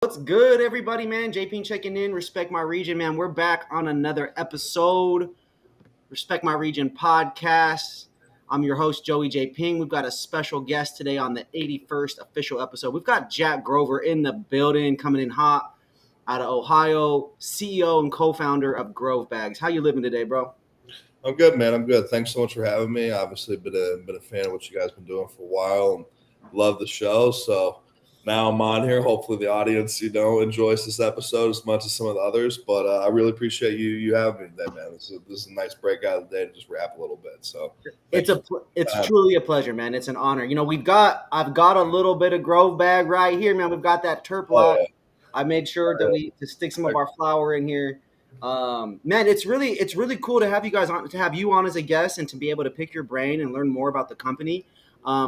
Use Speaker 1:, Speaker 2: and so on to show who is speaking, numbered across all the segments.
Speaker 1: What's good, everybody, man? JP checking in. Respect my region, man. We're back on another episode. Respect my region podcast. I'm your host, Joey J. Ping. We've got a special guest today on the 81st official episode. We've got Jack Grover in the building, coming in hot out of Ohio, CEO and co-founder of Grove Bags. How you living today, bro?
Speaker 2: I'm good, man. I'm good. Thanks so much for having me. Obviously, been a fan of what you guys been doing for a while, and love the show. So now I'm on here. Hopefully, the audience, enjoys this episode as much as some of the others. But I really appreciate you having me today, man. This is a nice breakout of the day to just rap a little bit. So
Speaker 1: It's truly a pleasure, man. It's an honor. I've got a little bit of Grove Bag right here, man. We've got that
Speaker 2: oh
Speaker 1: TerpLoc. I made sure that to stick some of our flour in here. Man, it's really cool to have you guys on, to have you on as a guest, and to be able to pick your brain and learn more about the company.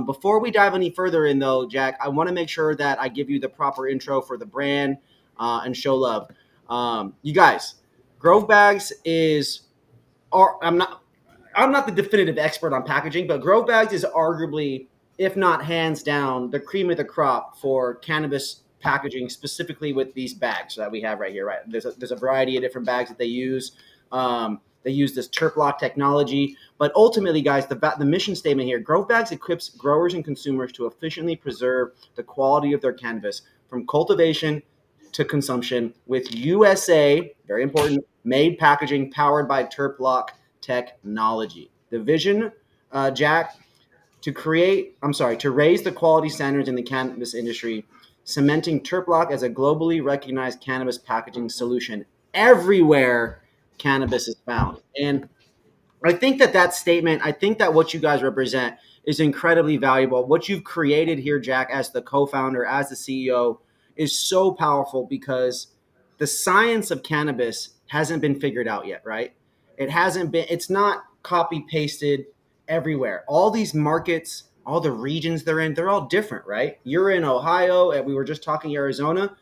Speaker 1: Before we dive any further in, though, Jack, I want to make sure that I give you the proper intro for the brand and show love. You guys, Grove Bags I'm not the definitive expert on packaging, but Grove Bags is arguably, if not hands down, the cream of the crop for cannabis packaging, specifically with these bags that we have right here. Right, there's a variety of different bags that they use. They use this TerpLoc technology, but ultimately, guys, the mission statement here: Grove Bags equips growers and consumers to efficiently preserve the quality of their cannabis from cultivation to consumption with USA, very important, made packaging powered by TerpLoc technology. The vision, Jack, to raise the quality standards in the cannabis industry, cementing TerpLoc as a globally recognized cannabis packaging solution everywhere cannabis is found. And I think that statement, I think that what you guys represent is incredibly valuable. What you've created here, Jack, as the co-founder, as the CEO, is so powerful because the science of cannabis hasn't been figured out yet, right? It's not copy pasted everywhere. All these markets, all the regions they're in, they're all different, right? You're in Ohio, and we were just talking Arizona.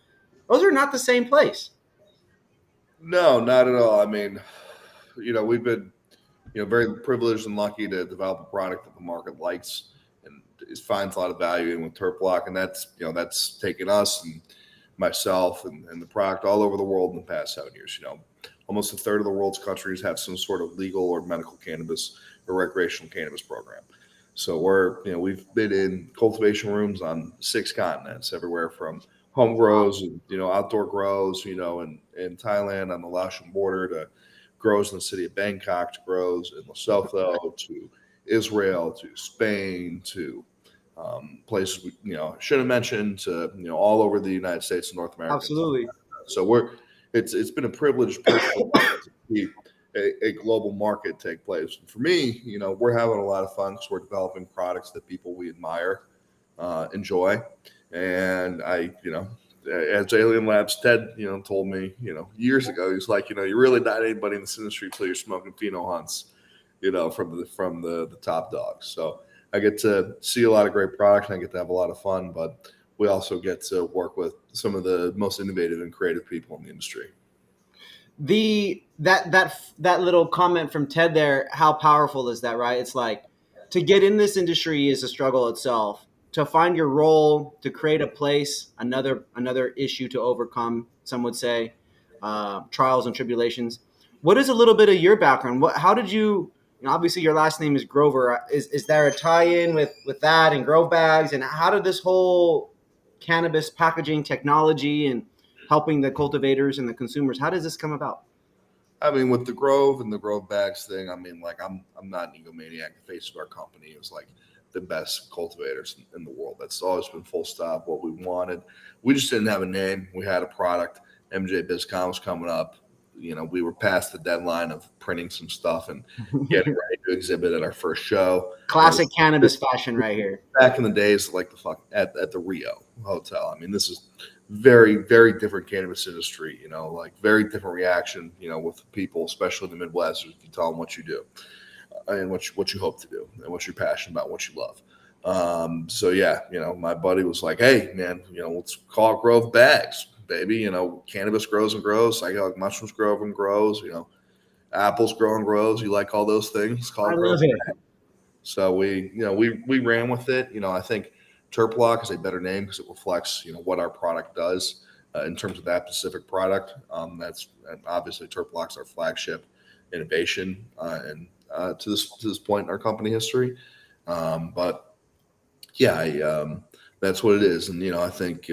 Speaker 1: Those are not the same place.
Speaker 2: no, not at all. I mean, we've been very privileged and lucky to develop a product that the market likes and finds a lot of value in with Terplock, and that's taken us and myself and the product all over the world in the past 7 years. Almost a third of the world's countries have some sort of legal or medical cannabis or recreational cannabis program. So we've been in cultivation rooms on 6 continents, everywhere from home grows and outdoor grows, in Thailand on the Laotian border, to grows in the city of Bangkok, to grows in Lesotho, to Israel, to Spain, to places should have mentioned, to all over the United States and North America.
Speaker 1: Absolutely.
Speaker 2: So it's been a privileged place to see a global market take place. And for me, we're having a lot of fun because we're developing products that people we admire, enjoy, and as Alien Labs Ted, told me, years ago, he's like, you're really not anybody in this industry until you're smoking pheno hunts, from the top dogs. So I get to see a lot of great products and I get to have a lot of fun, but we also get to work with some of the most innovative and creative people in the industry.
Speaker 1: That little comment from Ted there, how powerful is that, right? It's like, to get in this industry is a struggle itself. To find your role, to create a place, another issue to overcome, some would say, trials and tribulations. What is a little bit of your background? How did obviously your last name is Grover. Is there a tie-in with that and Grove Bags? And how did this whole cannabis packaging technology and helping the cultivators and the consumers, how does this come about?
Speaker 2: I mean, with the Grove and the Grove Bags thing, I mean, like I'm not an egomaniac. The face of our company is like the best cultivators in the world. That's always been full stop what we wanted. We just didn't have a name. We had a product. MJ BizCon was coming up. We were past the deadline of printing some stuff and getting ready to exhibit at our first show.
Speaker 1: Classic cannabis fashion right here.
Speaker 2: Back in the days, like at the Rio Hotel. I mean, this is very, very different cannabis industry, like very different reaction, with people, especially in the Midwest, if you tell them what you do and what you hope to do and what you're passionate about, what you love. So yeah, my buddy was like, hey man, let's call it Grove Bags, baby. Cannabis grows and grows. I like mushrooms grow and grows, apples grow and grows. You like all those things? Call it Grove Bags. So we ran with it. I think TerpLoc is a better name because it reflects, what our product does. in terms of that specific product. That's and obviously TerpLock's our flagship innovation, and to this point in our company history. But yeah, that's what it is. And I think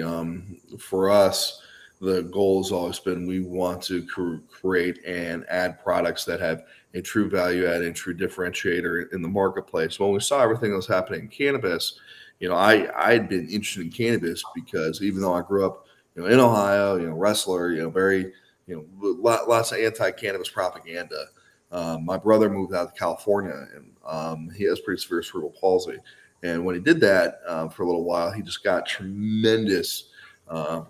Speaker 2: for us, the goal has always been we want to create and add products that have a true value add and true differentiator in the marketplace. When we saw everything that was happening in cannabis, I had been interested in cannabis because even though I grew up, in Ohio, wrestler, very, lots of anti-cannabis propaganda. My brother moved out to California, and he has pretty severe cerebral palsy. And when he did that for a little while, he just got tremendous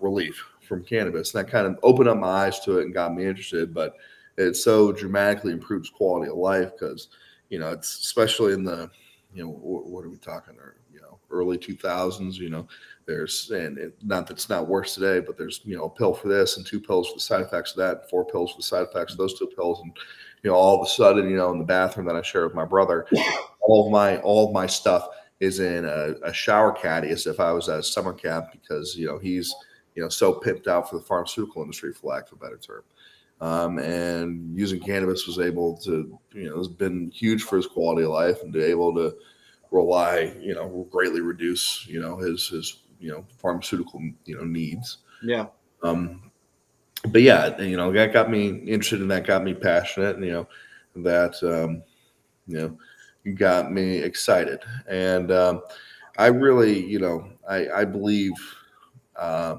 Speaker 2: relief from cannabis. And that kind of opened up my eyes to it and got me interested. But it so dramatically improves quality of life because, it's especially in the, what are we talking, or, early 2000s, there's, and not that it's not worse today, but there's, a pill for this and two pills for the side effects of that, 4 pills for the side effects of those two pills. And, all of a sudden, in the bathroom that I share with my brother, all of my stuff is in a shower caddy as if I was at a summer camp because he's so pimped out for the pharmaceutical industry, for lack of a better term. And using cannabis was able to has been huge for his quality of life and to able to rely greatly reduce his pharmaceutical needs.
Speaker 1: Yeah.
Speaker 2: But yeah, that got me interested and that got me passionate, and that you know got me excited. And I really, I believe uh,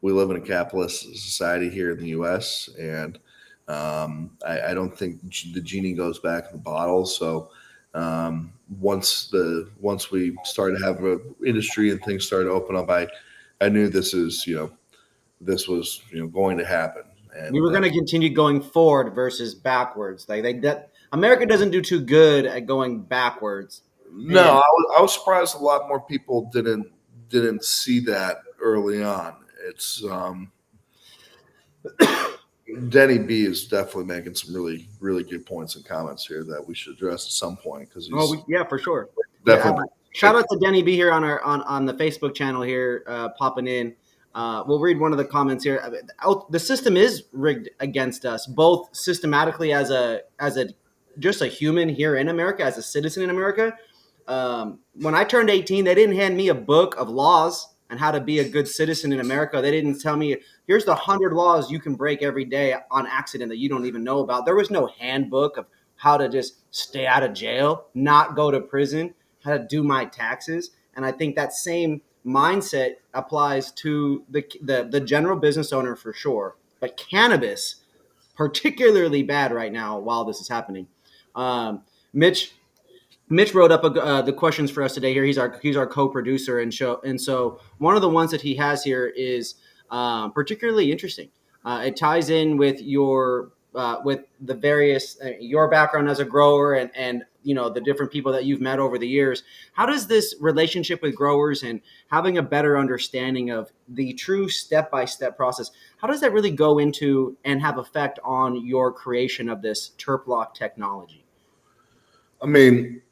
Speaker 2: we live in a capitalist society here in the U.S., and I don't think the genie goes back in the bottle. So once we started to have an industry and things started to open up, I knew this was going to happen.
Speaker 1: We
Speaker 2: And
Speaker 1: were going to continue going forward versus backwards. Like that, America doesn't do too good at going backwards.
Speaker 2: no,
Speaker 1: And
Speaker 2: I was surprised a lot more people didn't see that early on. It's Denny B is definitely making some really really good points and comments here that we should address at some point because
Speaker 1: oh,
Speaker 2: he's
Speaker 1: yeah, for sure. Yeah,
Speaker 2: definitely
Speaker 1: shout out to Denny B here on our on the Facebook channel here, popping in. We'll read one of the comments here. The system is rigged against us, both systematically as a just a human here in America, as a citizen in America. When I turned 18, they didn't hand me a book of laws and how to be a good citizen in America. They didn't tell me here's the 100 laws you can break every day on accident that you don't even know about. There was no handbook of how to just stay out of jail, not go to prison, how to do my taxes. And I think that same mindset applies to the general business owner for sure. But cannabis, particularly bad right now while this is happening. Um, Mitch Mitch wrote up the questions for us today. Here, he's our co-producer and show, and so one of the ones that he has here is particularly interesting. It ties in with the various your background as a grower and the different people that you've met over the years. How does this relationship with growers and having a better understanding of the true step-by-step process, how does that really go into and have effect on your creation of this TerpLoc technology?
Speaker 2: I mean,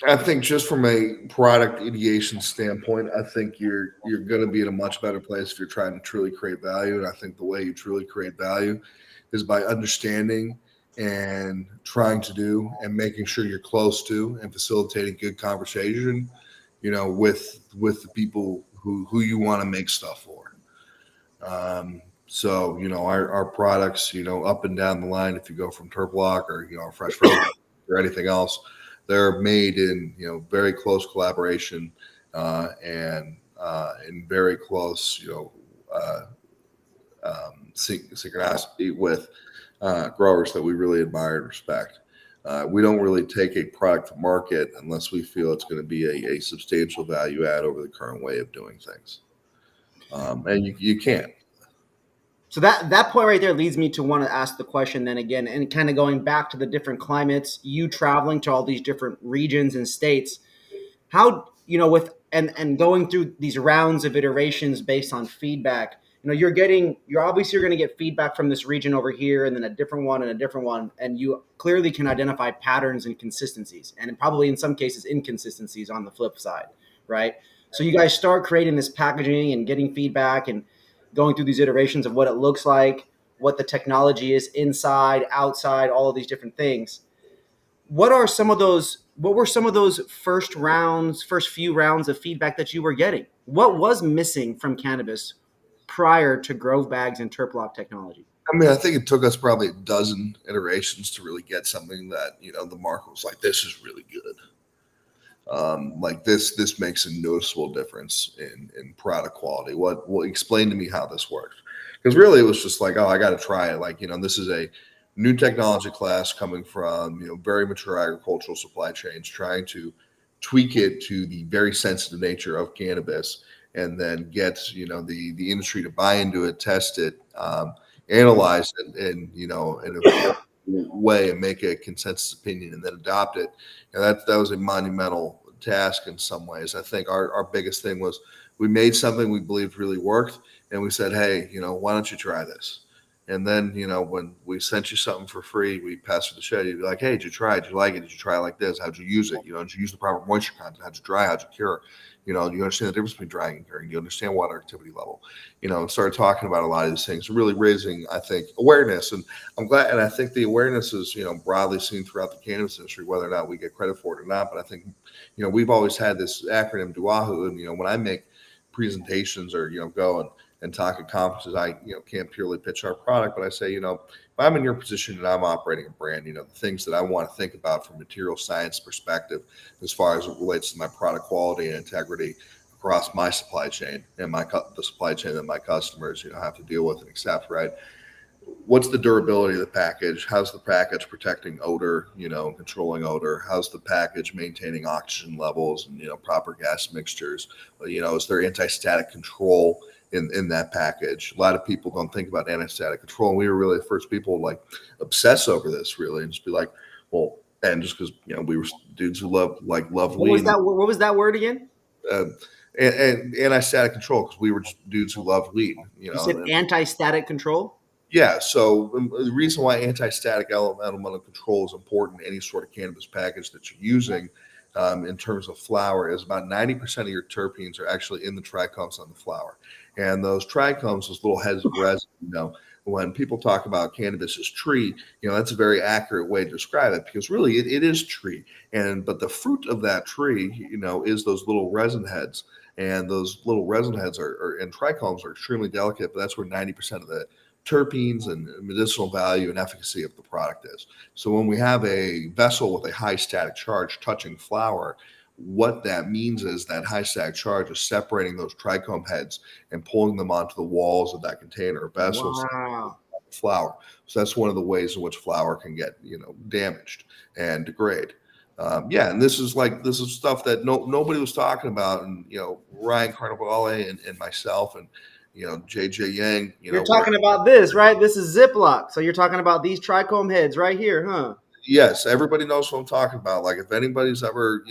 Speaker 2: I think just from a product ideation standpoint, I think you're going to be in a much better place if you're trying to truly create value. And I think the way you truly create value is by understanding and trying to do and making sure you're close to and facilitating good conversation, with the people who you want to make stuff for. So our products, up and down the line, if you go from Terplock or Fresh Frozen or anything else, they're made in very close collaboration and in very close synchronicity with growers that we really admire and respect. We don't really take a product to market unless we feel it's going to be a substantial value add over the current way of doing things, and you can't.
Speaker 1: So that point right there leads me to want to ask the question then again, and kind of going back to the different climates, you traveling to all these different regions and states, how with and going through these rounds of iterations based on feedback, you're obviously going to get feedback from this region over here and then a different one and a different one, and you clearly can identify patterns and consistencies, and probably in some cases inconsistencies on the flip side, right? So you guys start creating this packaging and getting feedback, and going through these iterations of what it looks like, what the technology is inside, outside, all of these different things. What are some of those? What were some of those first few rounds of feedback that you were getting? What was missing from cannabis prior to Grove Bags and TerpLoc technology?
Speaker 2: I mean, I think it took us probably a dozen iterations to really get something that the market was like, this is really good. Like this makes a noticeable difference in product quality. What explain to me how this works? Because really, it was just like, oh, I got to try it. Like this is a new technology class coming from very mature agricultural supply chains, trying to tweak it to the very sensitive nature of cannabis, and then get the industry to buy into it, test it, analyze it, and in a way, and make a consensus opinion, and then adopt it. And that was a monumental task in some ways. I think our biggest thing was we made something we believed really worked, and we said, hey, why don't you try this? And then, when we sent you something for free, we passed it the shed. You'd be like, hey, did you try it? Did you like it? Did you try it like this? How'd you use it? Did you use the proper moisture content? How'd you dry? How'd you cure? Do you understand the difference between drying and curing? Do you understand water activity level? And started talking about a lot of these things, really raising, I think, awareness. And I'm glad, and I think the awareness is, broadly seen throughout the cannabis industry, whether or not we get credit for it or not. But I think, we've always had this acronym DUAHU, and when I make presentations or go and talk at conferences, I can't purely pitch our product, but I say, if I'm in your position and I'm operating a brand, the things that I want to think about from material science perspective, as far as it relates to my product quality and integrity across my supply chain and the supply chain that my customers have to deal with and accept, right? What's the durability of the package? How's the package protecting odor, controlling odor? How's the package maintaining oxygen levels and, proper gas mixtures? Is there anti-static control in that package? A lot of people don't think about anti-static control. And we were really the first people to like obsess over this really and just be like, well, and just because, we were dudes who love
Speaker 1: What was
Speaker 2: weed.
Speaker 1: that? What was that word again?
Speaker 2: Uh, and anti-static control because we were just dudes who loved weed,
Speaker 1: You said anti-static control.
Speaker 2: yeah. So the reason why anti-static elemental control is important in any sort of cannabis package that you're using, in terms of flower, is about 90% of your terpenes are actually in the trichomes on the flower, and those trichomes, those little heads of resin. When people talk about cannabis as tree, that's a very accurate way to describe it because really it is tree, but the fruit of that tree, is those little resin heads. And those little resin heads and trichomes are extremely delicate, but that's where 90% of the terpenes and medicinal value and efficacy of the product is. So when we have a vessel with a high static charge touching flower, what that means is that high static charge is separating those trichome heads and pulling them onto the walls of that container or vessels.
Speaker 1: Wow.
Speaker 2: Flour. So that's one of the ways in which flour can get damaged and degrade. Yeah, and this is stuff that nobody was talking about, and Ryan Carnevale and myself and JJ Yang,
Speaker 1: You're talking about this, right? This is Ziploc. So you're talking about these trichome heads right here, huh?
Speaker 2: yes, everybody knows what I'm talking about. Like if anybody's ever,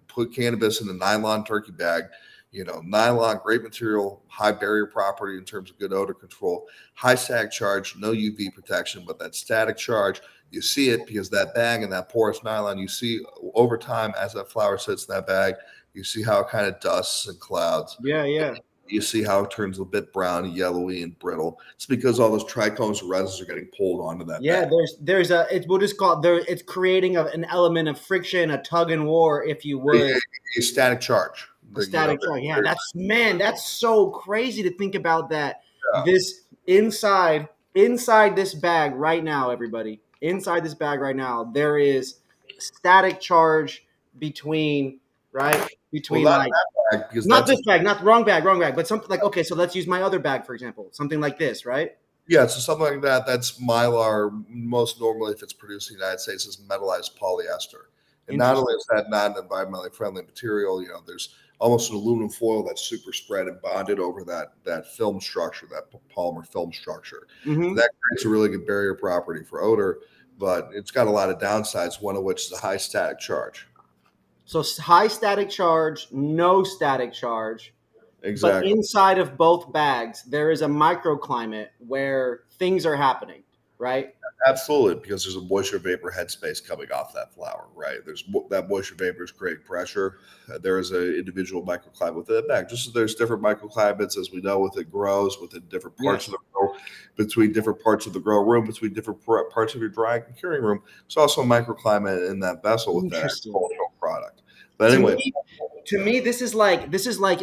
Speaker 2: put cannabis in a nylon turkey bag, nylon, great material, high barrier property in terms of good odor control, high static charge, no UV protection, but that static charge, you see it because that bag and that porous nylon, you see over time as that flower sits in that bag, you see how it kind of dusts and clouds.
Speaker 1: Yeah, yeah.
Speaker 2: You see how it turns a bit brown, yellowy, and brittle. It's because all those trichomes and resins are getting pulled onto that
Speaker 1: Yeah,
Speaker 2: bag.
Speaker 1: there's a we'll just call it there. It's creating an element of friction, a tug and war, if you would,
Speaker 2: A static charge.
Speaker 1: a static charge. Yeah, that's so crazy to think about that.
Speaker 2: Yeah.
Speaker 1: This inside this bag right now, everybody, inside this bag right now, there is static charge between right
Speaker 2: Well,
Speaker 1: between
Speaker 2: not
Speaker 1: like
Speaker 2: that bag because
Speaker 1: not
Speaker 2: that's
Speaker 1: this bag, not wrong bag, but something like okay. So let's use my other bag for example, something like this, right?
Speaker 2: yeah. So something like that. That's mylar. Most normally, if it's produced in the United States, is metallized polyester. And not only
Speaker 1: Interesting.
Speaker 2: is that not an environmentally friendly material, there's almost an aluminum foil that's super spread and bonded over that film structure, that polymer film structure.
Speaker 1: Mm-hmm.
Speaker 2: That creates a really good barrier property for odor, but it's got a lot of downsides. One of which is a high static charge.
Speaker 1: So high static charge, no static charge. But
Speaker 2: Exactly.
Speaker 1: inside of both bags, there is a microclimate where things are happening, right?
Speaker 2: Absolutely, because there's a moisture vapor headspace coming off that flower, right? There's that moisture vapor is creating pressure. There is an individual microclimate within the bag. Just as there's different microclimates, as we know, within grows, within different parts of
Speaker 1: Yes.
Speaker 2: the grow, between different parts of the grow room, between different parts of your drying and curing room. There's also a microclimate in that vessel with that
Speaker 1: Interesting.
Speaker 2: agricultural product. But
Speaker 1: To
Speaker 2: anyway,
Speaker 1: me, this is like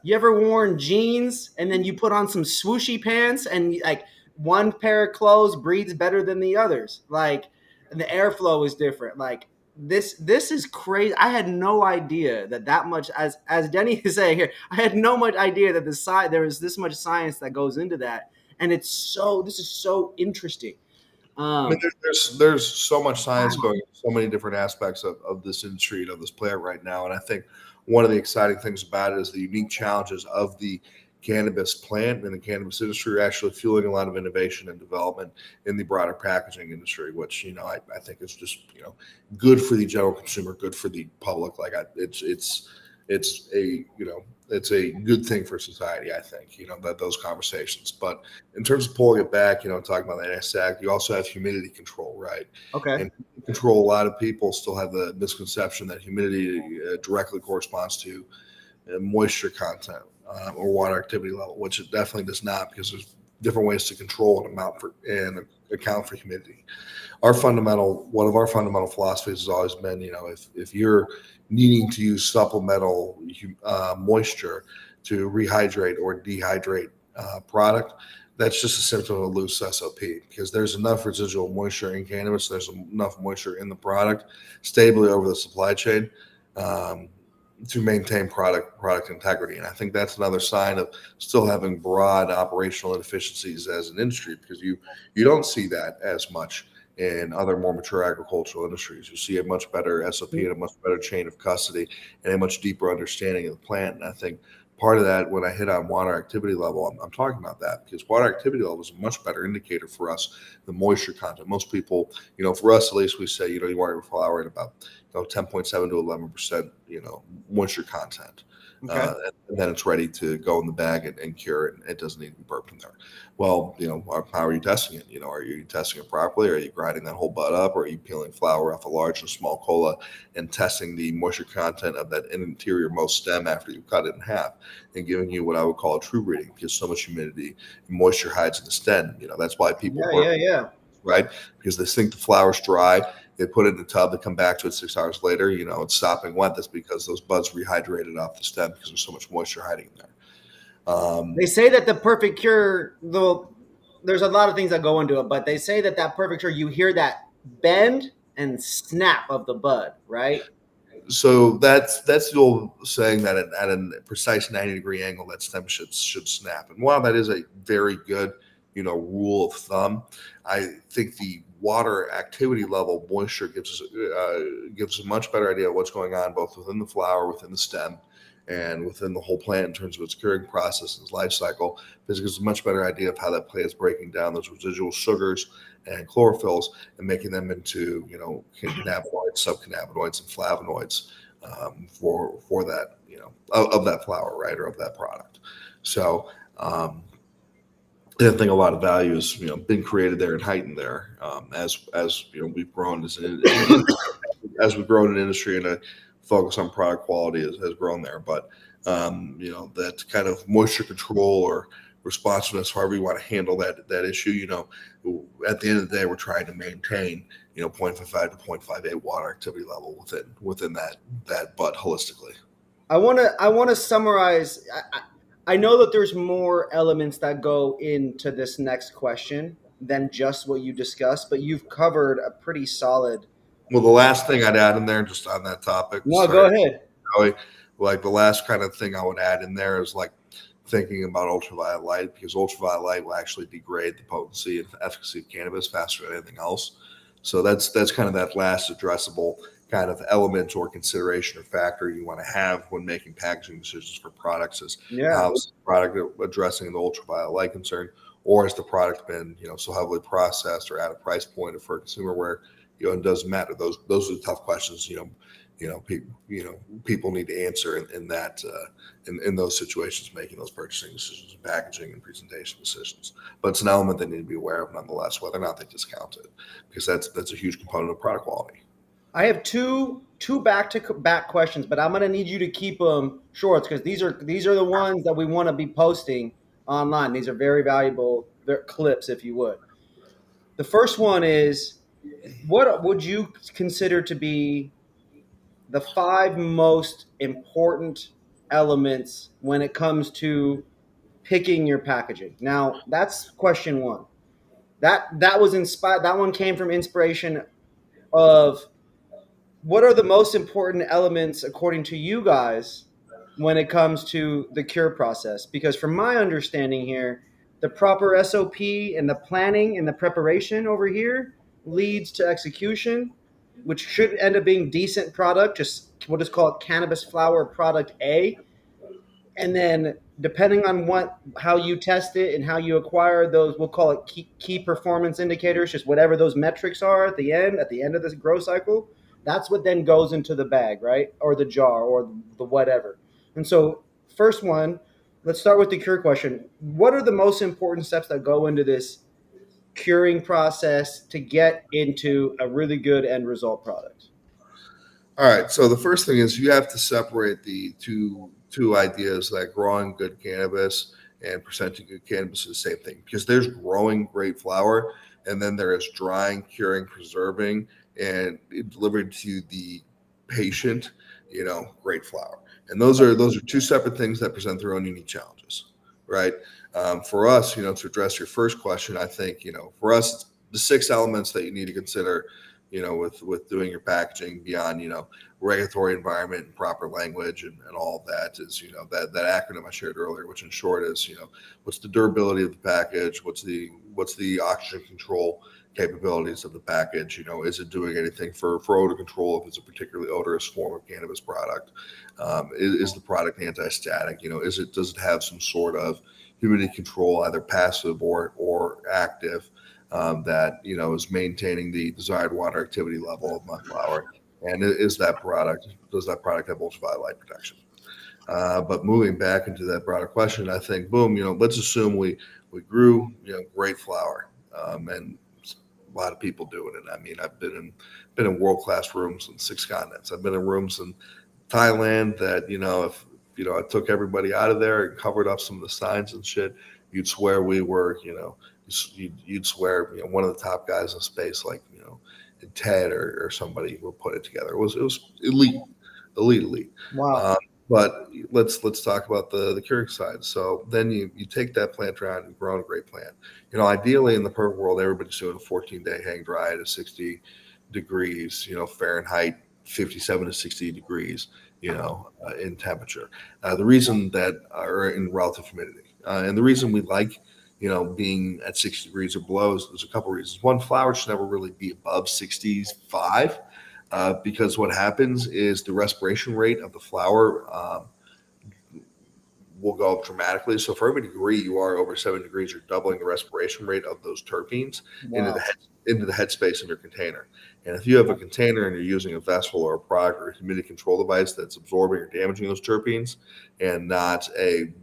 Speaker 1: you ever worn jeans and then you put on some swooshy pants and like one pair of clothes breathes better than the others. Like and the airflow is different. Like this is crazy. I had no idea that much as Denny is saying here. I had no much idea that there was this much science that goes into that, and this is so interesting.
Speaker 2: I mean,
Speaker 1: Um,
Speaker 2: there's so much science
Speaker 1: wow.
Speaker 2: going, so many different aspects of this industry and of this plant right now, and I think one of the exciting things about it is the unique challenges of the cannabis plant and the cannabis industry are actually fueling a lot of innovation and development in the broader packaging industry, which I think is just good for the general consumer, good for the public. Like it's a it's a good thing for society. I think that those conversations, but in terms of pulling it back, talking about the NSAC, you also have humidity control, right?
Speaker 1: Okay.
Speaker 2: And control, a lot of people still have the misconception that humidity directly corresponds to moisture content or water activity level, which it definitely does not, because there's different ways to control and amount for and account for humidity. One of our fundamental philosophies has always been, if you're needing to use supplemental moisture to rehydrate or dehydrate product, that's just a symptom of a loose SOP, because there's enough residual moisture in cannabis, there's enough moisture in the product stably over the supply chain um, to maintain product integrity. And I think that's another sign of still having broad operational inefficiencies as an industry, because you don't see that as much in other more mature agricultural industries. You see a much better SOP and a much better chain of custody and a much deeper understanding of the plant. And I think part of that, when I hit on water activity level, I'm talking about that because water activity level is a much better indicator for us than moisture content. Most people, for us at least, we say, you want your flower at about 10.7 to 11%, moisture content.
Speaker 1: Okay.
Speaker 2: And then it's ready to go in the bag and cure it. And it doesn't need to be burped in there. Well, how are you testing it? Are you testing it properly? Are you grinding that whole bud up? Or are you peeling flower off a large and small cola and testing the moisture content of that interior most stem after you cut it in half and giving you what I would call a true reading, because so much humidity and moisture hides in the stem. That's why people
Speaker 1: Yeah,
Speaker 2: burp,
Speaker 1: yeah, yeah.
Speaker 2: right? Because they think the flower's dry. They put it in the tub. They come back to it 6 hours later. It's stopping wet. That's because those buds rehydrated off the stem because there's so much moisture hiding in there.
Speaker 1: They say that the perfect cure, though, there's a lot of things that go into it, but they say that perfect cure, you hear that bend and snap of the bud, right?
Speaker 2: So that's the old saying that at a precise 90-degree angle, that stem should snap. And while that is a very good rule of thumb, I think the water activity level moisture gives a much better idea of what's going on both within the flower, within the stem, and within the whole plant in terms of its curing process and its life cycle, because it gives a much better idea of how that plant is breaking down those residual sugars and chlorophylls and making them into cannabinoids, subcannabinoids, and flavonoids for that of that flower, right, or of that product. So I think a lot of value has been created there and heightened there as we've grown as we've grown in industry, and a focus on product quality has grown there. But that kind of moisture control or responsiveness, however you want to handle that issue, at the end of the day, we're trying to maintain 0.55 to 0.58 water activity level within that bud holistically.
Speaker 1: I want to summarize. I know that there's more elements that go into this next question than just what you discussed, but you've covered a pretty solid.
Speaker 2: Well, the last thing I'd add in there, just on that topic,
Speaker 1: No, go
Speaker 2: sorry,
Speaker 1: ahead.
Speaker 2: Joey, like the last kind of thing I would add in there is like thinking about ultraviolet light, because ultraviolet light will actually degrade the potency and efficacy of cannabis faster than anything else. So that's kind of that last addressable kind of element or consideration or factor you want to have when making packaging decisions for products, is
Speaker 1: Yeah.
Speaker 2: how's the product addressing the ultraviolet light concern, or has the product been so heavily processed or at a price point for a consumer where it doesn't matter. Those are the tough questions people need to answer in that in those situations, making those purchasing decisions, packaging and presentation decisions. But it's an element they need to be aware of nonetheless, whether or not they discount it, because that's a huge component of product quality.
Speaker 1: I have two back to back questions, but I'm gonna need you to keep them short because these are the ones that we want to be posting online. These are very valuable clips, if you would. The first one is, what would you consider to be the five most important elements when it comes to picking your packaging? Now, that's question one. That was inspired. That one came from inspiration of what are the most important elements according to you guys when it comes to the cure process? Because from my understanding here, the proper SOP and the planning and the preparation over here leads to execution, which should end up being decent product. Just we'll just call it cannabis flower product A, and then depending on what how you test it and how you acquire those, we'll call it key performance indicators, just whatever those metrics are at the end of this grow cycle, that's what then goes into the bag, right, or the jar or the whatever. And so first one, let's start with the cure question. What are the most important steps that go into this curing process to get into a really good end result product?
Speaker 2: All right. So the first thing is you have to separate the two ideas, that growing good cannabis and presenting good cannabis is the same thing, because there's growing great flower, and then there is drying, curing, preserving, and delivering to the patient, great flower. And those are two separate things that present their own unique challenges, right? For us, to address your first question, I think, for us, the six elements that you need to consider, with doing your packaging beyond, regulatory environment and proper language and all of that is, that acronym I shared earlier, which in short is, what's the durability of the package? What's the oxygen control capabilities of the package? Is it doing anything for odor control if it's a particularly odorous form of cannabis product? Is the product anti-static? Does it have some sort of humidity control, either passive or active, that is maintaining the desired water activity level of my flower? And does that product have ultraviolet light protection? But moving back into that broader question, I think, boom, let's assume we grew, great flower, and a lot of people doing it. I mean, I've been in world class rooms in 6 continents. I've been in rooms in Thailand that, if I took everybody out of there and covered up some of the signs and shit, you'd swear we were, you'd swear, one of the top guys in space, like, Ted or somebody will put it together. It was elite.
Speaker 1: Wow.
Speaker 2: But let's talk about the curing side. So then you take that plant around and grow a great plant. Ideally in the perfect world, everybody's doing a 14-day hang dry at 60 degrees, Fahrenheit, 57 to 60 degrees, in temperature. The reason that are in relative humidity, and the reason we like, being at 60 degrees or below, there's a couple of reasons. One, flower should never really be above 65, because what happens is the respiration rate of the flower will go up dramatically. So for every degree you are over 7 degrees, you're doubling the respiration rate of those terpenes
Speaker 1: Wow.
Speaker 2: into the headspace of your container. And if you have a container and you're using a vessel or a product or a humidity control device that's absorbing or damaging those terpenes, and not a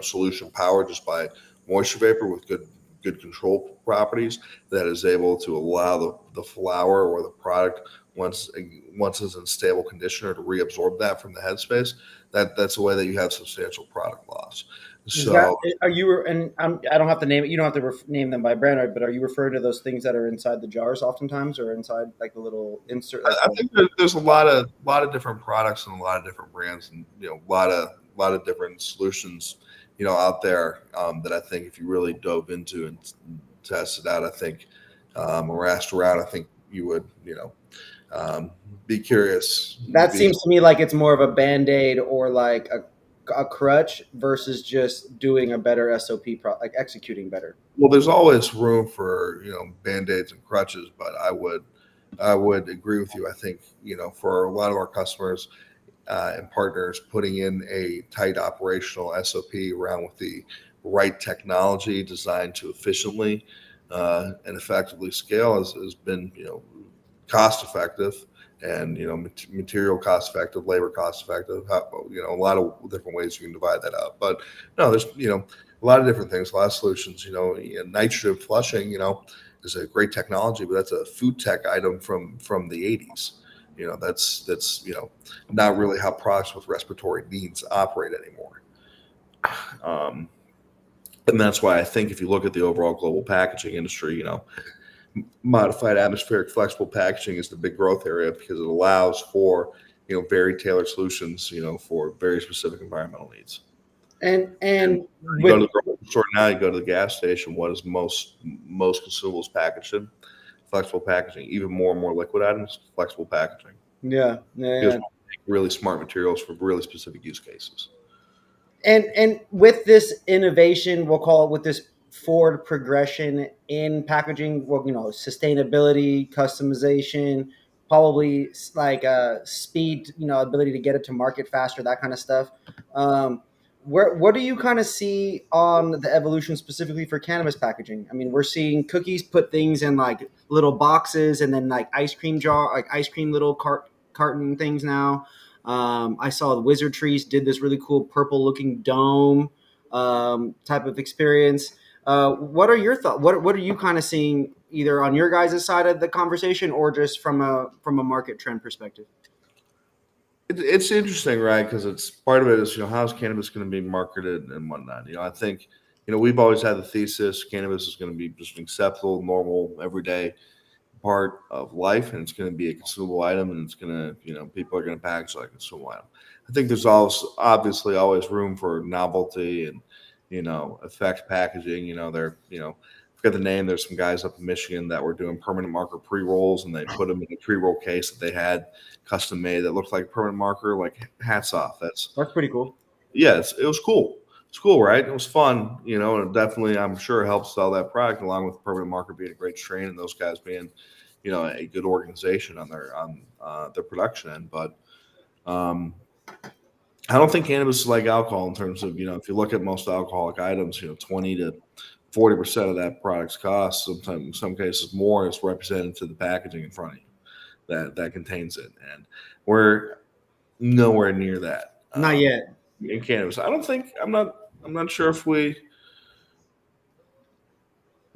Speaker 2: solution powered just by moisture vapor with good control properties, that is able to allow the flower or the product, once it's in stable condition, to reabsorb that from the headspace, that's a way that you have substantial product loss.
Speaker 1: Is that
Speaker 2: So
Speaker 1: are you and I don't have to name it. You don't have to name them by brand, right? But are you referring to those things that are inside the jars, oftentimes, or inside like the little insert? Like
Speaker 2: I think there's a lot of different products and a lot of different brands, and a lot of different solutions, out there, that I think if you really dove into and tested out, I think, or asked around, I think you would, be curious.
Speaker 1: that seems to me like it's more of a band aid or like a crutch versus just doing a better SOP, like executing better.
Speaker 2: Well, there's always room for band-aids and crutches, but I would agree with you. I think for a lot of our customers and partners, putting in a tight operational SOP around with the right technology designed to efficiently and effectively scale has been cost effective and material cost effective, labor cost effective. A lot of different ways you can divide that up. But no, there's a lot of different things, a lot of solutions. Nitrogen flushing, is a great technology, but that's a food tech item from the 80s. That's not really how products with respiratory needs operate anymore. Um, and that's why I think if you look at the overall global packaging industry, modified atmospheric flexible packaging is the big growth area because it allows for very tailored solutions for very specific environmental needs.
Speaker 1: And
Speaker 2: You go
Speaker 1: with
Speaker 2: to the grocery store now, you go to the gas station, what is most consumables packaged in? Flexible packaging. Even more and more liquid items, flexible packaging,
Speaker 1: yeah, yeah,
Speaker 2: because
Speaker 1: yeah.
Speaker 2: we make really smart materials for really specific use cases.
Speaker 1: And with this innovation, we'll call it, with this forward progression in packaging, well, sustainability, customization, probably like speed, ability to get it to market faster, that kind of stuff. um, what do you kind of see on the evolution specifically for cannabis packaging? I mean, we're seeing cookies put things in like little boxes, and then like ice cream little carton things now. I saw the Wizard Trees did this really cool purple looking dome type of experience. What are your thoughts? What are you kind of seeing either on your guys' side of the conversation or just from a market trend perspective?
Speaker 2: It's interesting, right? Because it's part of it is how's cannabis going to be marketed and whatnot. I think we've always had the thesis cannabis is going to be just an acceptable, normal, everyday part of life, and it's going to be a consumable item, and it's going to people are going to package like a consumable item. I think there's also obviously always room for novelty and effect packaging. They're I forget the name. There's some guys up in Michigan that were doing permanent marker pre-rolls, and they put them in a pre-roll case that they had custom made that looked like permanent marker. Like, hats off.
Speaker 1: That's pretty cool.
Speaker 2: Yeah, it was cool. It's cool, right? It was fun, and it definitely, I'm sure, helps sell that product, along with permanent marker being a great strain and those guys being a good organization on their production end. But um, I don't think cannabis is like alcohol in terms of if you look at most alcoholic items, 20 to 40% of that product's cost, sometimes in some cases more, is represented to the packaging in front of you that contains it, and we're nowhere near that
Speaker 1: Not yet.
Speaker 2: in cannabis. I don't think I'm not sure if we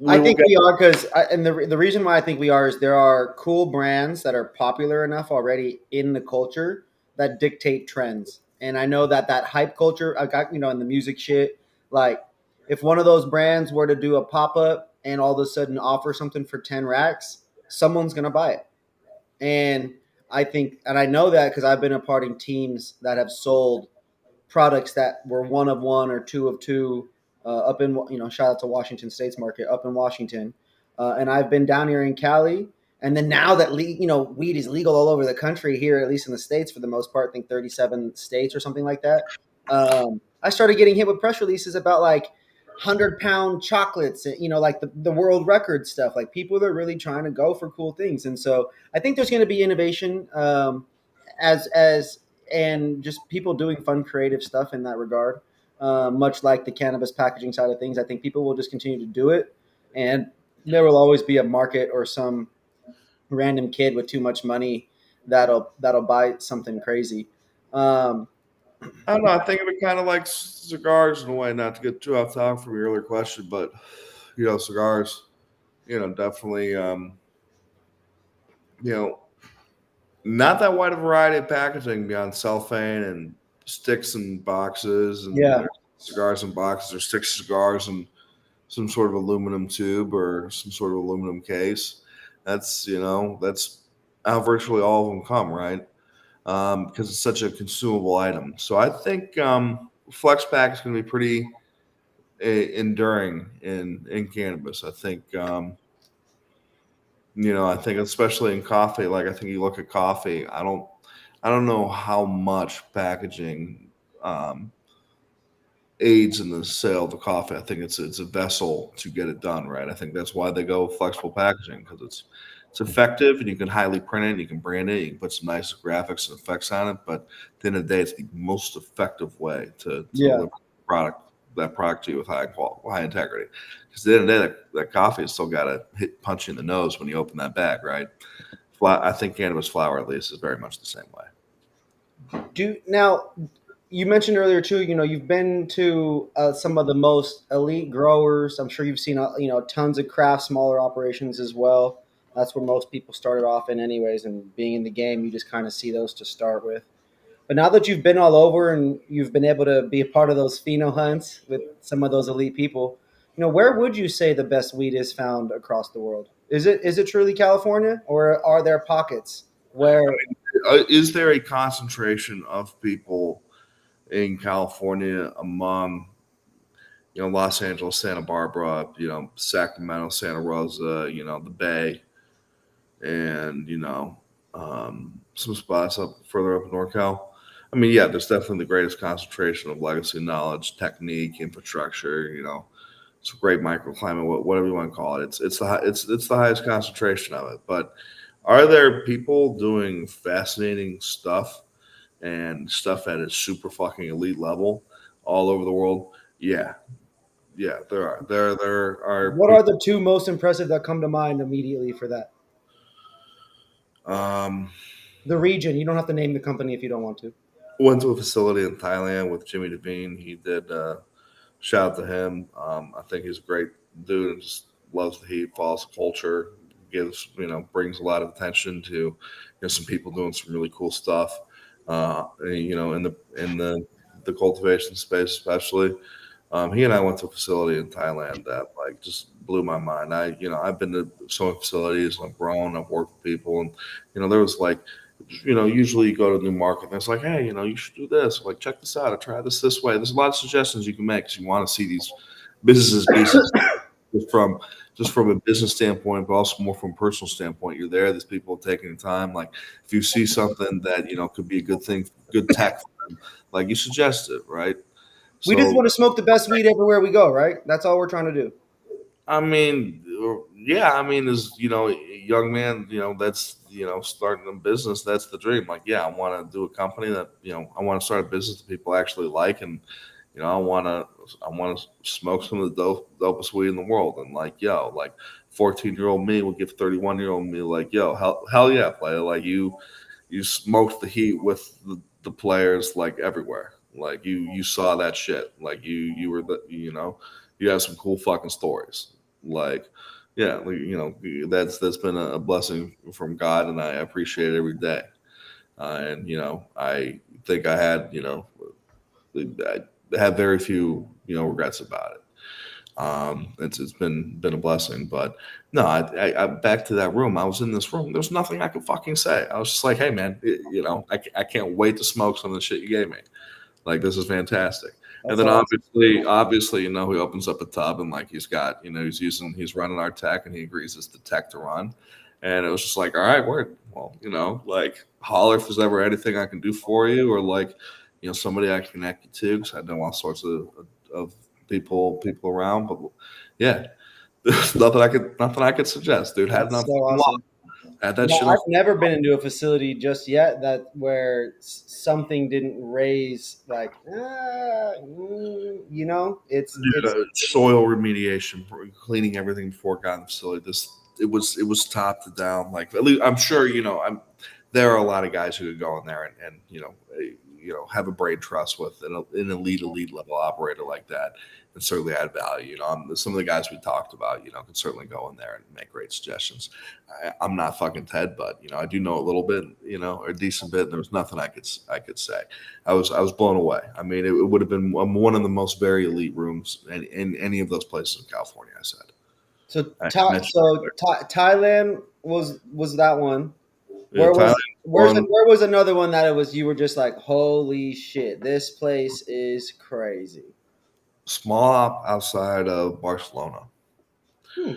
Speaker 1: I
Speaker 2: will
Speaker 1: think
Speaker 2: get.
Speaker 1: we are, because, and the reason why I think we are is there are cool brands that are popular enough already in the culture that dictate trends. And I know that hype culture, I got, in the music shit, like if one of those brands were to do a pop up and all of a sudden offer something for 10 racks, someone's going to buy it. And I think, and I know that because I've been a part of teams that have sold products that were one of one or two of two, up in, shout out to Washington State's market up in Washington. And I've been down here in Cali, and then now that weed is legal all over the country here, at least in the states for the most part, I think 37 states or something like that. I started getting hit with press releases about like 100-pound chocolates, like the world record stuff. Like, people that are really trying to go for cool things. And so I think there's going to be innovation, as and just people doing fun, creative stuff in that regard. Much like the cannabis packaging side of things, I think people will just continue to do it, and there will always be a market or some random kid with too much money that'll buy something crazy. Um,
Speaker 2: I don't know. I think of it kind of like cigars in a way. Not to get too off topic from your earlier question, but cigars. Definitely. You know, Not that wide a variety of packaging beyond cellophane and sticks and boxes, and
Speaker 1: yeah,
Speaker 2: there's cigars and boxes, or sticks cigars and some sort of aluminum tube or some sort of aluminum case. That's how virtually all of them come, right? Because it's such a consumable item. So I think flex pack is going to be pretty enduring in cannabis. I think especially in coffee, like I think you look at coffee, I don't know how much packaging um, aids in the sale of the coffee. I think it's a vessel to get it done, right? I think that's why they go flexible packaging, because it's effective, and you can highly print it, you can brand it, you can put some nice graphics and effects on it. But at the end of the day, it's the most effective way to
Speaker 1: yeah,
Speaker 2: deliver that product to you with high quality, high integrity. Because at the end of the day, that coffee has still got to punch you in the nose when you open that bag, right? I think cannabis flower, at least, is very much the same way.
Speaker 1: Do now you mentioned earlier too, you've been to some of the most elite growers. I'm sure you've seen tons of craft smaller operations as well. That's where most people started off in anyways, and being in the game you just kind of see those to start with. But now that you've been all over and you've been able to be a part of those pheno hunts with some of those elite people, where would you say the best weed is found across the world? Is it truly California, or are there pockets where
Speaker 2: Is there a concentration of people in California among Los Angeles, Santa Barbara, Sacramento, Santa Rosa, the Bay, and some spots up further up in NorCal? I mean, yeah, there's definitely the greatest concentration of legacy knowledge, technique, infrastructure. It's a great microclimate, whatever you want to call it. It's the highest concentration of it. But are there people doing fascinating stuff and stuff at a super fucking elite level all over the world? Yeah, yeah, there are. There are
Speaker 1: what are
Speaker 2: people.
Speaker 1: the two most impressive that come to mind immediately for that?
Speaker 2: Um,
Speaker 1: The region. You don't have to name the company if you don't want to.
Speaker 2: Went to a facility in Thailand with Jimmy Devine. He did. Shout out to him. I think he's a great dude and just loves the heat, follows the culture, gives brings a lot of attention to some people doing some really cool stuff. In the cultivation space, especially. He and I went to a facility in Thailand that like just blew my mind. I've been to so many facilities. I've grown. I've worked with people, and there was like, usually you go to a new market and it's like, hey, you should do this. Like, check this out. I try this way. There's a lot of suggestions you can make because you want to see these businesses be successful just from a business standpoint, but also more from a personal standpoint. You're there. These people are taking the time. Like, if you see something that could be a good thing, good tech for them, like you suggest it, right?
Speaker 1: We just
Speaker 2: So
Speaker 1: want to smoke the best weed everywhere we go, right? That's all we're trying to do.
Speaker 2: I mean, yeah, I mean, as a young man, that's starting a business. That's the dream. Like, yeah, I want to do a company that I want to start a business that people actually like, and I want to smoke some of the dopest weed in the world. And like, yo, like 14-year-old me will give 31-year-old me like, yo, hell yeah, player. Like you smoked the heat with the players like everywhere. Like you saw that shit. Like you were you have some cool fucking stories. Like yeah, that's been a blessing from God, and I appreciate it every day. And I think I had I have very few regrets about it. It's been a blessing, but no, I back to that room. I was in this room. There's nothing I could fucking say. I was just like, hey man, I can't wait to smoke some of the shit you gave me. Like this is fantastic. And
Speaker 1: That's
Speaker 2: then
Speaker 1: awesome.
Speaker 2: obviously, he opens up a tub and like he's running our tech and he agrees it's the tech to run. And it was just like, all right, word. Well, like holler if there's ever anything I can do for you or like, somebody I can connect you to because I know all sorts of people around. But yeah, there's nothing I could suggest, dude. Had
Speaker 1: That's
Speaker 2: enough
Speaker 1: so
Speaker 2: fucking
Speaker 1: awesome.
Speaker 2: had that
Speaker 1: No,
Speaker 2: shit on.
Speaker 1: I've never been into a facility just yet that where something didn't raise like it's
Speaker 2: Soil remediation, cleaning everything before it got in the facility. It was top to down. Like at least I'm sure there are a lot of guys who could go in there and have a brain trust with an elite level operator like that and certainly add value. Some of the guys we talked about, can certainly go in there and make great suggestions. I'm not fucking Ted, but I do know a little bit, or a decent bit. And there was nothing I could say. I was blown away. I mean, it would have been one of the most very elite rooms in any of those places in California. I said.
Speaker 1: so
Speaker 2: I mentioned
Speaker 1: Thailand was that one.
Speaker 2: yeah, Thailand one
Speaker 1: Where was another one that it was you were just like, holy shit, this place is crazy.
Speaker 2: small op outside of Barcelona.
Speaker 1: Hmm.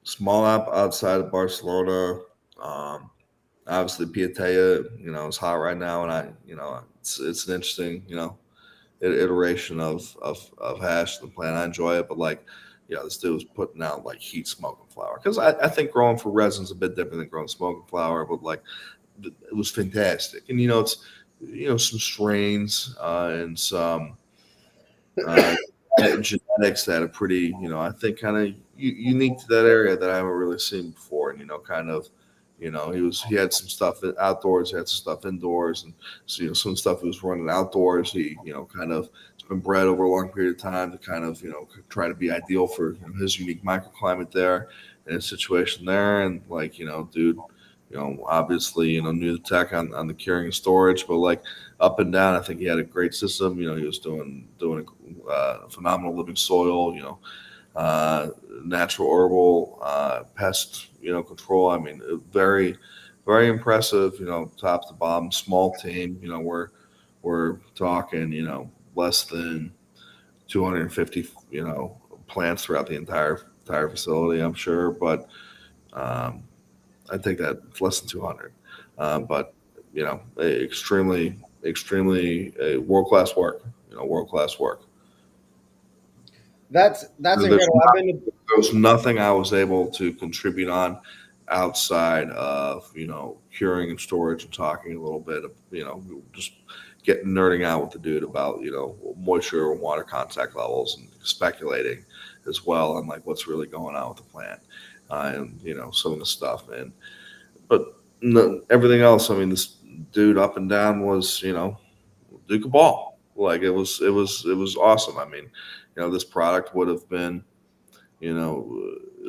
Speaker 2: Small op outside of Barcelona. Um, Obviously, Piatea, is hot right now, and it's an interesting, iteration of hash the plant. I enjoy it, but like, this dude was putting out like heat smoking flower because I think growing for resin is a bit different than growing smoking flower, but like it was fantastic, and it's some strains and some uh, genetics that are pretty, I think kind of unique to that area that I haven't really seen before, and kind of He had some stuff outdoors, he had some stuff indoors, and so some stuff he was running outdoors. He kind of it's been bred over a long period of time to kind of try to be ideal for his unique microclimate there and his situation there. And like dude, obviously knew the tech on the curing and storage, but like up and down, I think he had a great system. He was doing a phenomenal living soil. Natural herbal pest control. I mean, very very impressive. Top to bottom, small team. We're talking less than 250 plants throughout the entire facility. I'm sure, but um, I think that it's less than 200. But extremely world class work. World class work.
Speaker 1: That's
Speaker 2: There's
Speaker 1: incredible. I've been to,
Speaker 2: there was nothing I was able to contribute on outside of curing and storage and talking a little bit of just getting nerding out with the dude about moisture and water contact levels and speculating as well on like what's really going on with the plant and some of the stuff. And but no, everything else, I mean, this dude up and down was Duke of ball. Like it was awesome. I mean, this product would have been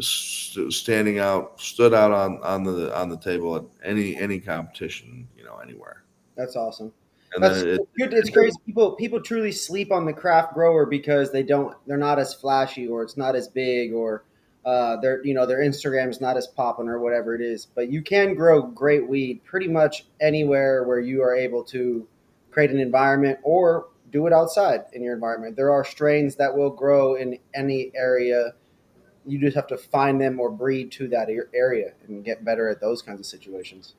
Speaker 2: standing out, stood out on the table at any competition, anywhere.
Speaker 1: that's awesome.
Speaker 2: And then
Speaker 1: That's good. It's crazy. People truly sleep on the craft grower because they're not as flashy, or it's not as big, or their Instagram is not as popping, or whatever it is. But you can grow great weed pretty much anywhere where you are able to create an environment, or do it outside in your environment. There are strains that will grow in any area. You just have to find them or breed to that area and get better at those kinds of situations.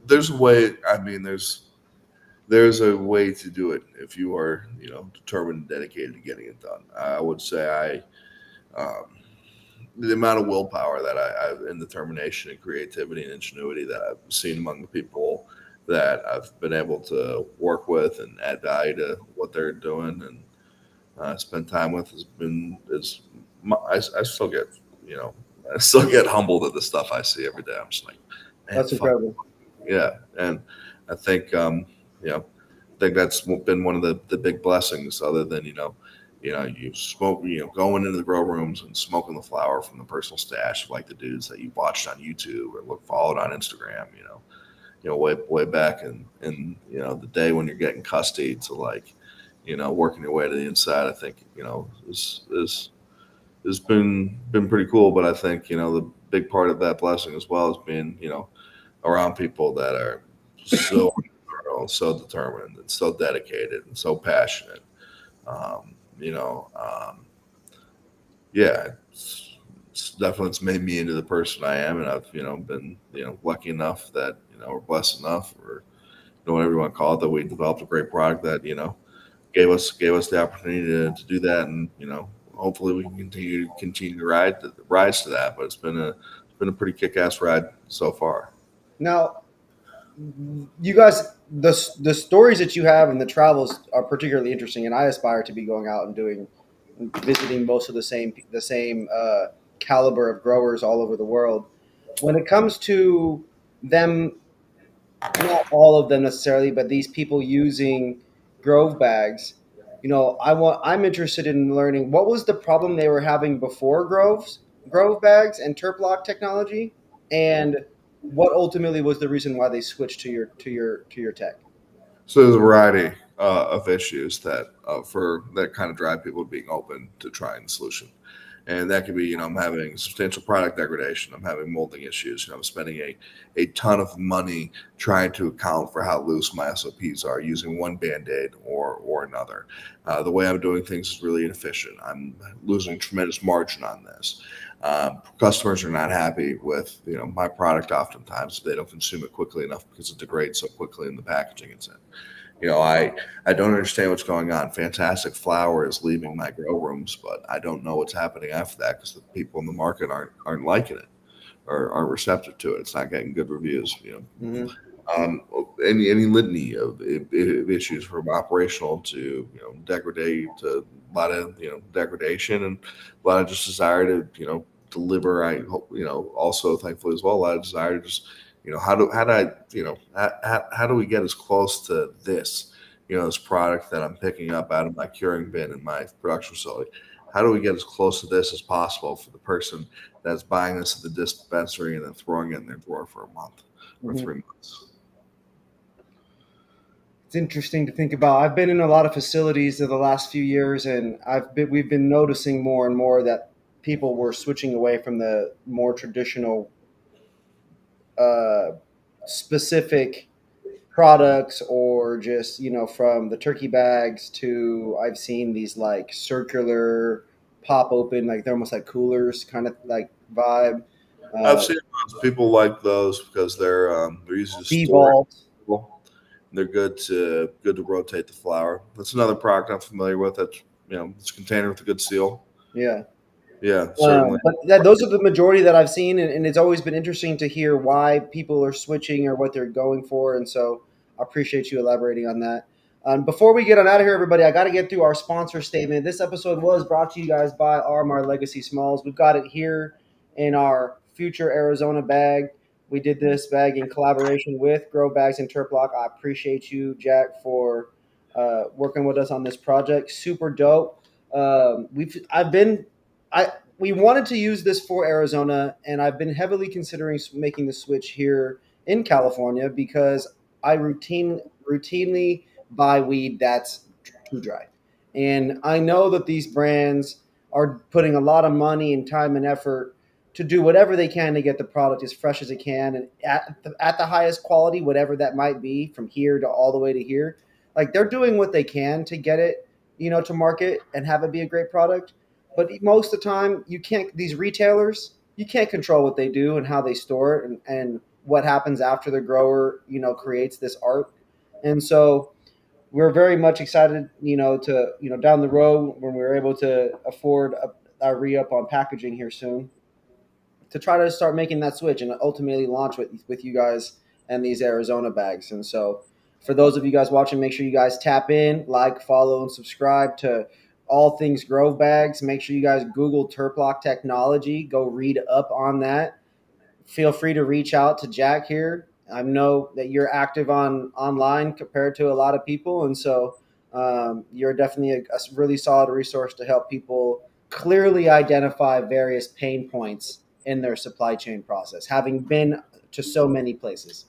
Speaker 2: there's a way. I mean, there's a way to do it if you are determined and dedicated to getting it done. I would say the amount of willpower that and determination and creativity and ingenuity that I've seen among the people that I've been able to work with and add value to what they're doing and spend time with has been is I still get you know I still get humbled at the stuff I see every day. I'm just like, man,
Speaker 1: That's
Speaker 2: fuck
Speaker 1: incredible.
Speaker 2: yeah. And I think you know I think that's been one of the big blessings, other than you smoke, going into the grow rooms and smoking the flower from the personal stash of like the dudes that you watched on YouTube or followed on Instagram, way back in the day when you're getting custody to like, working your way to the inside. I think has been pretty cool. But I think the big part of that blessing as well is being around people that are so so determined and so dedicated and so passionate. Um, you know, yeah, it's made me into the person I am, and I've been lucky enough that or blessed enough, or whatever you want to call it, that we developed a great product that gave us the opportunity to do that. And hopefully we can continue to rise to that. But it's been a pretty kick ass ride so far.
Speaker 1: Now, you guys, the stories that you have and the travels are particularly interesting, and I aspire to be going out and visiting most of the same caliber of growers all over the world. When it comes to them, not all of them necessarily, but these people using Grove bags, I'm interested in learning what was the problem they were having before Grove bags and TerpLoc technology, and what ultimately was the reason why they switched to your tech.
Speaker 2: So there's a variety of issues that kind of drive people being open to trying the solution. And that could be, I'm having substantial product degradation. I'm having molding issues. I'm spending a ton of money trying to account for how loose my SOPs are using one band-aid or another. The way I'm doing things is really inefficient. I'm losing tremendous margin on this. Customers are not happy with my product. Oftentimes they don't consume it quickly enough because it degrades so quickly in the packaging it's in. I don't understand what's going on. Fantastic flower is leaving my grow rooms, but I don't know what's happening after that because the people in the market aren't liking it or aren't receptive to it. It's not getting good reviews.
Speaker 1: Hmm.
Speaker 2: Um, any litany of issues, from operational to degrade, to a lot of degradation, and a lot of just desire to deliver. I hope also thankfully as well, a lot of desire to just how do I, how do we get as close to this, this product that I'm picking up out of my curing bin in my production facility? How do we get as close to this as possible for the person that's buying this at the dispensary and then throwing it in their drawer for a month or
Speaker 1: Mhm.
Speaker 2: 3 months?
Speaker 1: It's interesting to think about. I've been in a lot of facilities in the last few years, and we've been noticing more and more that people were switching away from the more traditional, uh, specific products, or just from the turkey bags to I've seen these like circular pop open, like they're almost like coolers kind of like vibe.
Speaker 2: I've
Speaker 1: Uh,
Speaker 2: seen those. People like those because they're easy to store.
Speaker 1: Devolved,
Speaker 2: They're good to rotate the flour. That's another product I'm familiar with. That's it's a container with a good seal.
Speaker 1: yeah.
Speaker 2: Yeah, certainly.
Speaker 1: But those are the majority that I've seen, and it's always been interesting to hear why people are switching or what they're going for. And so I appreciate you elaborating on that. Before we get on out of here, everybody, I got to get through our sponsor statement. This episode was brought to you guys by RMR Legacy Smalls. We've got it here in our future Arizona bag. We did this bag in collaboration with Grow Bags and TerpLoc. I appreciate you, Jack, for working with us on this project. Super dope. I've been I we wanted to use this for Arizona, and I've been heavily considering making the switch here in California because I routinely buy weed that's too dry, and I know that these brands are putting a lot of money and time and effort to do whatever they can to get the product as fresh as it can and at the highest quality, whatever that might be, from here to all the way to here. Like they're doing what they can to get it, to market and have it be a great product, but most of the time, you can't. These retailers, you can't control what they do and how they store it, and what happens after the grower, creates this art. And so we're very much excited, to down the road when we're able to afford a re-up on packaging here soon, to try to start making that switch and ultimately launch with you guys and these Arizona bags. And so, for those of you guys watching, make sure you guys tap in, like, follow, and subscribe to all things Grove Bags. Make sure you guys Google Terplock technology. Go read up on that. Feel free to reach out to Jack here. I know that you're active online compared to a lot of people, and so you're definitely a really solid resource to help people clearly identify various pain points in their supply chain process, having been to so many places.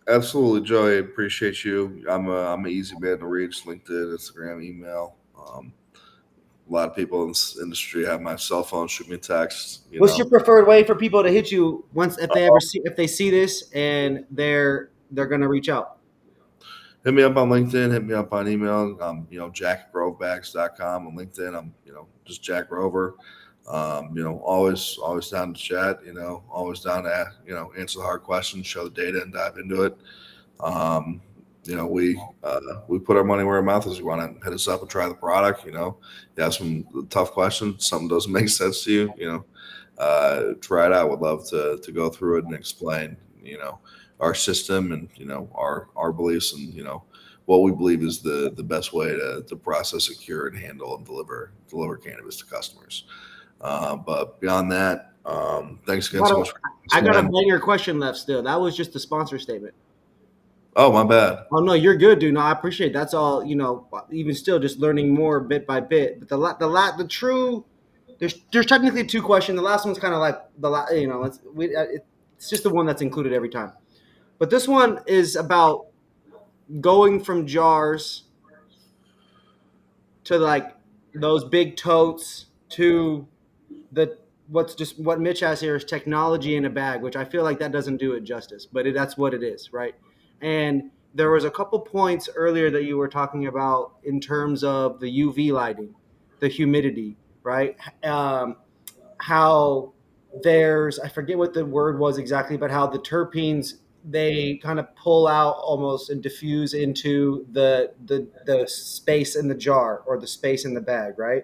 Speaker 2: Absolutely, Joey. Appreciate you. I'm an easy man to reach. LinkedIn, Instagram, email. A lot of people in this industry have my cell phone. Shoot me a text.
Speaker 1: What's your preferred way for people to hit you once if they see this and they're gonna reach out?
Speaker 2: Hit me up on LinkedIn. Hit me up on email. Jack at grovebags.com. On LinkedIn, I'm just Jack Rover. Always down to chat. Always down to answer the hard questions, show the data, and dive into it. Um, we put our money where our mouth is. You want to hit us up and try the product. You have some tough questions. Something doesn't make sense to you. Try it out. Would love to go through it and explain. Our system and our beliefs and what we believe is the best way to process, secure, and handle and deliver cannabis to customers. But beyond that, thanks again so much.
Speaker 1: I got a banger question left still. That was just the sponsor statement.
Speaker 2: Oh, my bad.
Speaker 1: Oh no, you're good, dude. No, I appreciate it. That's all. Even still, just learning more bit by bit. But the true, there's technically two questions. The last one's kind of like it's just the one that's included every time. But this one is about going from jars to like those big totes to the what Mitch has here is technology in a bag, which I feel like that doesn't do it justice, but that's what it is, right? And there was a couple points earlier that you were talking about in terms of the UV lighting, the humidity, right? How I forget what the word was exactly, but how the terpenes, they kind of pull out almost and diffuse into the space in the jar or the space in the bag, right?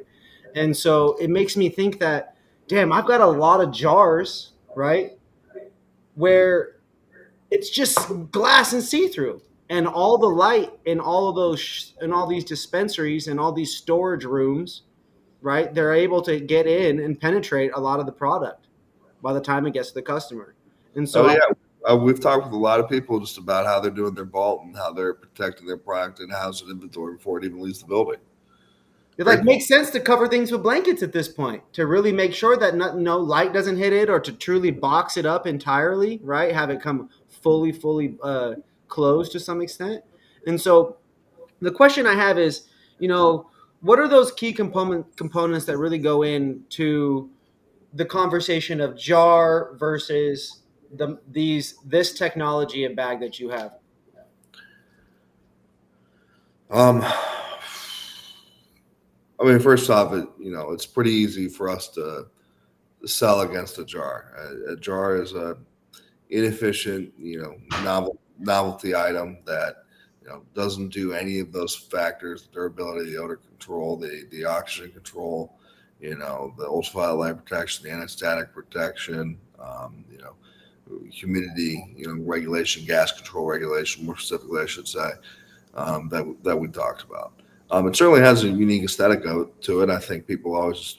Speaker 1: And so it makes me think that, damn, I've got a lot of jars, right, where it's just glass and see-through, and all the light in all of those in all these dispensaries and all these storage rooms, right, they're able to get in and penetrate a lot of the product by the time it gets to the customer. And
Speaker 2: Oh
Speaker 1: so
Speaker 2: yeah, we've talked with a lot of people just about how they're doing their vault and how they're protecting their product and housing inventory before it even leaves the building.
Speaker 1: It
Speaker 2: Great
Speaker 1: like
Speaker 2: point.
Speaker 1: makes sense to cover things with blankets at this point to really make sure that no light doesn't hit it, or to truly box it up entirely, right? Have it come fully closed to some extent. And so the question I have is, you know, what are those key components that really go into the conversation of jar versus this technology and bag that you have?
Speaker 2: Um, I mean, first off, it's pretty easy for us to sell against a jar. A jar is a inefficient, novelty item that doesn't do any of those factors: the durability, the odor control, the oxygen control, the ultraviolet light protection, the anti-static protection, humidity, regulation, gas control regulation, more specifically, I should say, that we talked about. It certainly has a unique aesthetic to it. I think people always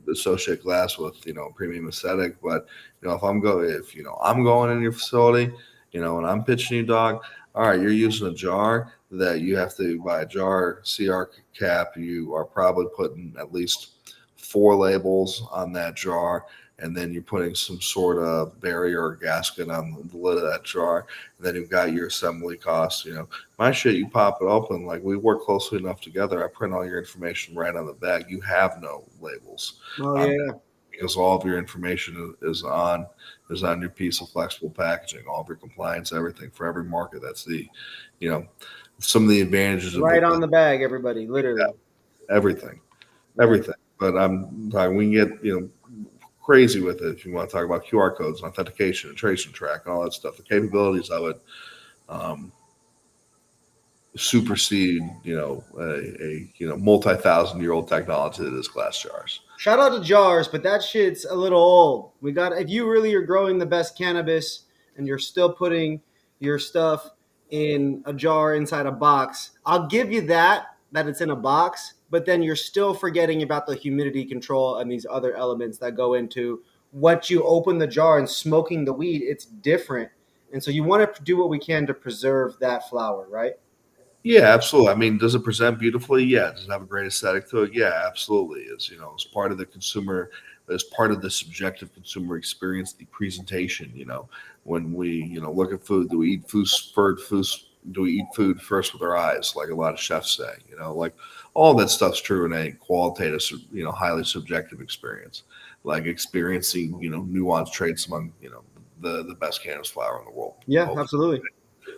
Speaker 2: associate glass with premium aesthetic, but if I'm going in your facility, and I'm pitching you, dog. All right, you're using a jar that you have to buy a jar CR cap. You are probably putting at least 4 labels on that jar, and then you're putting some sort of barrier or gasket on the lid of that jar. And then you've got your assembly costs. My shit, you pop it open. Like, we work closely enough together. I print all your information right on the bag. You have no labels
Speaker 1: Oh
Speaker 2: on
Speaker 1: yeah,
Speaker 2: that because all of your information is on your piece of flexible packaging. All of your compliance, everything for every market. That's you know, some of the advantages of
Speaker 1: right on the bag, everybody, literally.
Speaker 2: everything,
Speaker 1: Yeah.
Speaker 2: everything. But I'm talking, we can get crazy with it if you want to talk about QR codes and authentication and trace and track and all that stuff. The capabilities of it. Um, Supersede a multi-thousand-year-old technology that is glass jars.
Speaker 1: Shout out to jars, but that shit's a little old. We got if you really are growing the best cannabis and you're still putting your stuff in a jar inside a box, I'll give you that it's in a box, but then you're still forgetting about the humidity control and these other elements that go into what you open the jar and smoking the weed. It's different. And so you want to do what we can to preserve that flower, right?
Speaker 2: Yeah, absolutely. I mean, does it present beautifully? Yeah. Does it have a great aesthetic to it? Yeah, absolutely. As part of the consumer, as part of the subjective consumer experience, the presentation. When we look at food, do we eat food? Do we eat food first with our eyes, like a lot of chefs say? Like, all that stuff's true in a qualitative, highly subjective experience, like experiencing nuanced traits among the best cannabis flower in the world.
Speaker 1: Yeah,
Speaker 2: Hopefully,
Speaker 1: absolutely.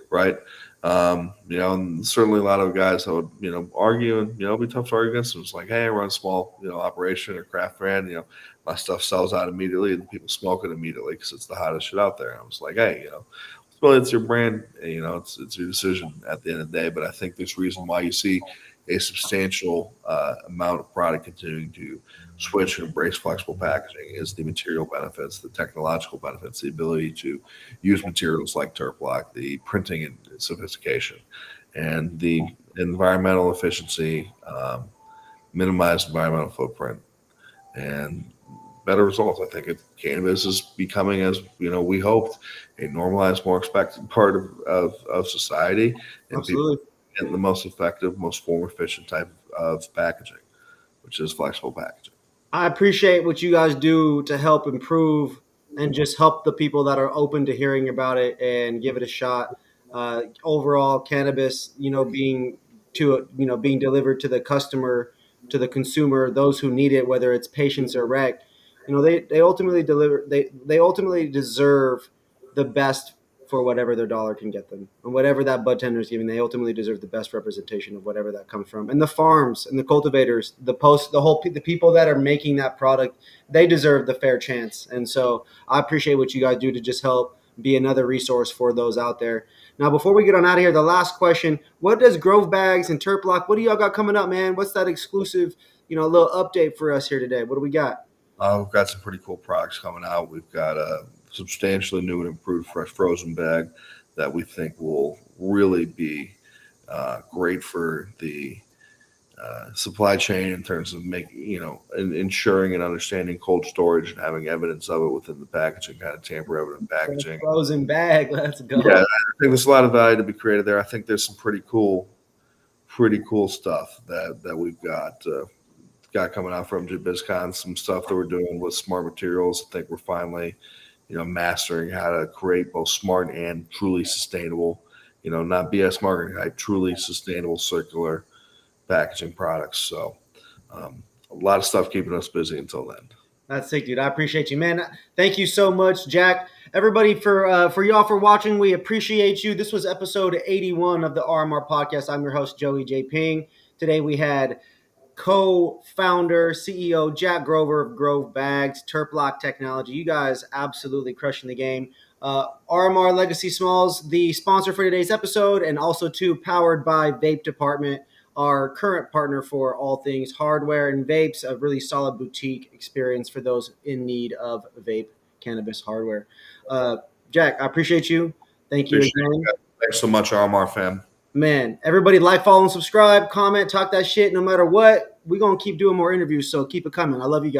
Speaker 2: right? And certainly a lot of guys that would, argue and, it'd be tough to argue against them. It's like, hey, I run a small, operation or craft brand, my stuff sells out immediately and people smoke it immediately because it's the hottest shit out there. And I was like, hey, well, it's your brand, it's your decision at the end of the day. But I think there's reason why you see a substantial amount of product continuing to switch and embrace flexible packaging is the material benefits, the technological benefits, the ability to use materials like TerpLoc, the printing and sophistication, and the environmental efficiency, minimized environmental footprint, and better results. I think cannabis is becoming, as we hoped, a normalized, more expected part of society, and people
Speaker 1: Absolutely.
Speaker 2: get the most effective, most form efficient type of packaging, which is flexible packaging.
Speaker 1: I appreciate what you guys do to help improve and just help the people that are open to hearing about it and give it a shot. Overall, cannabis, being delivered to the customer, to the consumer, those who need it, whether it's patients or rec, they ultimately deliver. They ultimately deserve the best for whatever their dollar can get them, and whatever that bud tender is giving, they ultimately deserve the best representation of whatever that comes from. And the farms and the cultivators, the people that are making that product, they deserve the fair chance. And so I appreciate what you guys do to just help be another resource for those out there. Now, before we get on out of here, the last question: what does Grove Bags and TerpLoc? What do y'all got coming up, man? What's that exclusive, little update for us here today? What do we got?
Speaker 2: We've got some pretty cool products coming out. We've got a substantially new and improved fresh frozen bag that we think will really be great for the supply chain in terms of making, ensuring and understanding cold storage and having evidence of it within the packaging, kind of tamper evident packaging.
Speaker 1: Frozen bag. Let's
Speaker 2: Yeah,
Speaker 1: go.
Speaker 2: I think there's a lot of value to be created there. I think there's some pretty cool stuff that we've got coming out from BizCon. Some stuff that we're doing with smart materials. I think we're finally, mastering how to create both smart and truly sustainable, not BS marketing type, truly sustainable circular packaging products. So a lot of stuff keeping us busy until then.
Speaker 1: That's sick, dude. I appreciate you, man. Thank you so much, Jack. Everybody, for y'all for watching, we appreciate you. This was episode 81 of the RMR podcast. I'm your host, Joey J. Ping. Today we had co-founder, CEO Jack Grover of Grove Bags, TerpLoc Technology. You guys absolutely crushing the game. RMR Legacy Smalls, the sponsor for today's episode, and also too powered by Vape Department, our current partner for all things hardware and vapes, a really solid boutique experience for those in need of vape cannabis hardware. Jack, I appreciate you. Thank you
Speaker 2: Appreciate
Speaker 1: again.
Speaker 2: it. Thanks so much, RMR fam.
Speaker 1: Man, everybody like, follow, and subscribe, comment, talk that shit. No matter what, we're going to keep doing more interviews, so keep it coming. I love you guys.